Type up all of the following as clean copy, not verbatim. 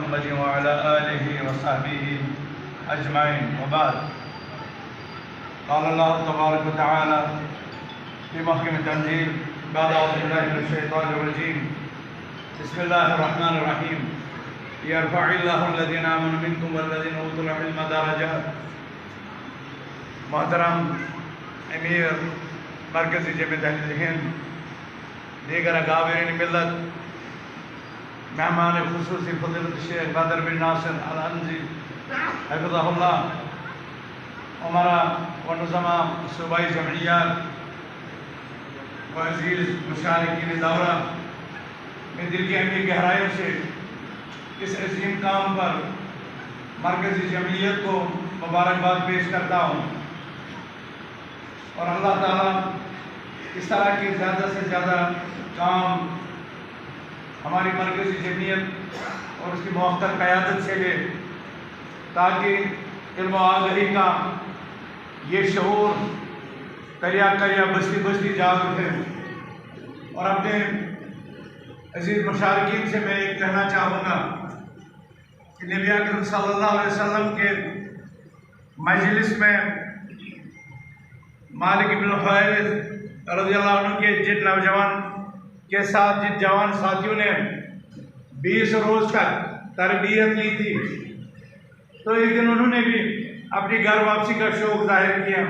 मुहम्मद व अला आलिहि व सहबिहि अजमईन व बाद। क़ाल अल्लाह तबारक व तआला फ़ी महकम तंज़ील बाद औज़ु बिल्लाहि मिनश शैतानिर रजीम बिस्मिल्लाहिर रहमानिर रहीम यरफ़इल्लाहु अल्लज़ीना आमनु मिनकुम वल्लज़ीना ऊतुल इल्म दरजात। मोहतरम अमीर मरकज़ी जमीयत अहले हिंद, दीगर अकाबिरीन मिल्लत, मेहमान खुसूसी फ़ज़ीलत शेख बदर बिन नासिर अल अंज़ी हफ़िज़हुल्लाह, उमरा व नुज़मा सूबाई जमइय्यात व अज़ीज़ मुशारिकीन दौरा, मैं दिल की अमीर गहराइयों से इस अज़ीम काम पर मरकज़ी जमइयत को मुबारकबाद पेश करता हूँ और अल्लाह ताला इस तरह के ज़्यादा से ज़्यादा काम हमारी मरकज़ी जमइयत और उसकी मुख्तर क़यादत से ले, ताकि इल्म आगही का ये शऊर करिया करिया बस्ती बस्ती जाग उठे। और अपने अज़ीज़ मुशारिकीन से मैं एक कहना चाहूँगा कि नबी अकरम सल्लल्लाहु अलैहि वसल्लम के मजलिस में मालिक इब्न हुवैरिस रज़ियल्लाहु अन्हु के जिन नौजवान के साथ जिन जवान साथियों ने 20 रोज़ तक तरबियत ली थी, तो एक दिन उन्होंने भी अपनी घर वापसी का शौक़ जाहिर किया।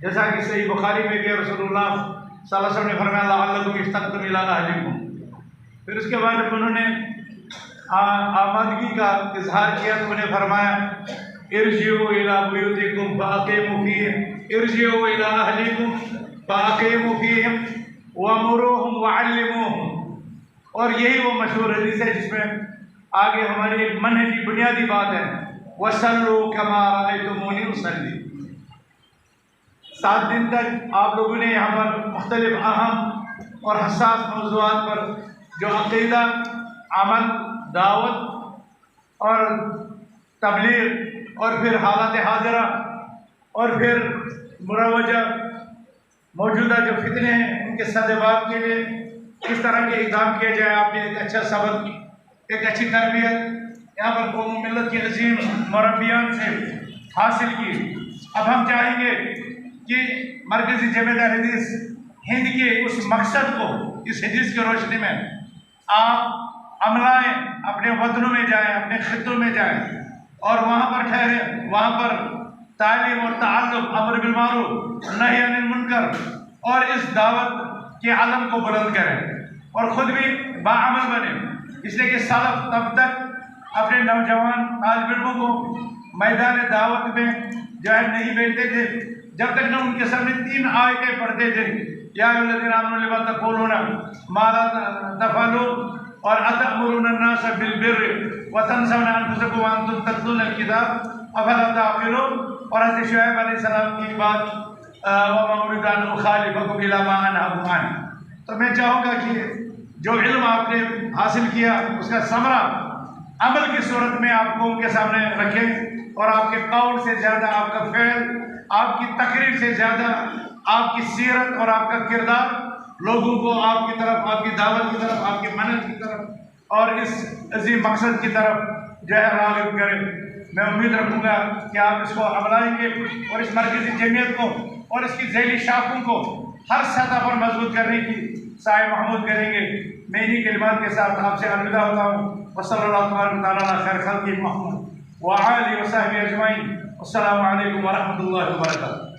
जैसा कि सही बुखारी में भी रसूलुल्लाह सल्लल्लाहु अलैहि वसल्लम ने फरमाया लअल्लकुम इश्तक़्तुम इला अहलिकुम। फिर उसके बाद उन्होंने आमदगी का इजहार किया तो उन्हें फरमाया इरजिउ इला बुयूतिकुम फ़अक़ीमू फ़ीहिम इरजिउ इला अहलिकुम फ़अक़ीमू फ़ीहिम वअमुरूहुम वअल्लिमूहुम। और यही वो मशहूर हदीस है जिसमें आगे हमारी एक मनहजी बुनियादी बात है, वसल्लू कमा रअयतुमूनी उसल्ली। 7 दिन तक आप लोगों ने यहाँ पर मुख्तलिफ अहम और हसास मौज़ूआत पर जो अक़ीदा, अमल, दावत और तबलीग और फिर हालत हाज़िरा और फिर मुरवजा मौजूदा जो फितने हैं उनके सद्भाव के लिए किस तरह के इक़दाम किए जाए। आपने एक अच्छा सबक, एक अच्छी तरबियत यहाँ पर कौम मिल्लत के अज़ीम मुरब्बियान से हासिल की। अब हम चाहेंगे कि मरकज़ी जमीयत अहले हिंद के उस मकसद को इस हदीस की रोशनी में आप अमलाएँ, अपने वतनों में जाएँ, अपने खित्तों में जाएँ और वहाँ पर ठहरें, वहाँ पर तालीम और ताल्लुक़, अमर बिल मारूफ़ नही अनिल मुनकर और इस दावत के आलम को बुलंद करें और ख़ुद भी बाअमल बने। इसलिए कि सलफ़ तब तक अपने नौजवान तालिब इल्मों को मैदान दावत में जो है नहीं भेजते थे जब तक न उनके सामने 3 आयतें पढ़ते थे, या अय्युहल्लज़ीना आमनू लिमा तक़ूलूना मा ला तफ़अलून और अतअमुरूना अन्नास बिल बिर्रि व तंसौना अनफुसकुम व अंतुम ततलूनल किताब अफ़ला तअक़िलून। और हज़रत शुऐब अलैहिस्सलाम की बात व मा उरीदु अन उख़ालिफ़कुम इला मा अनहाकुम अन। तो मैं चाहूँगा कि जो इल्म आपने हासिल किया उसका समरा अमल की सूरत में आप कौम के सामने रखें और आपके कौल से ज़्यादा आपका फ़ेल, आपकी तकरीर से ज़्यादा आपकी सीरत और आपका किरदार लोगों को आपकी तरफ, आपकी दावत की तरफ, आपके मनहज की तरफ और इस अज़ीम मकसद की तरफ जो है राग़िब करें। मैं उम्मीद रखूँगा कि आप इसको अपनाएंगे और इस मरकज़ी जमीयत को और इसकी ज़ैली शाखों को हर सतह पर मजबूत करने की साए महमूद करेंगे। मैं इन्हीं कलिमात के साथ आपसे अलविदा होता हूँ। वसल्लल्लाहु तआला अला खैर खल्क़ि मुहम्मद व आलिहि व सहबिहि अजमईन। अस्सलामु अलैकुम व रहमतुल्लाहि व बरकातुहू।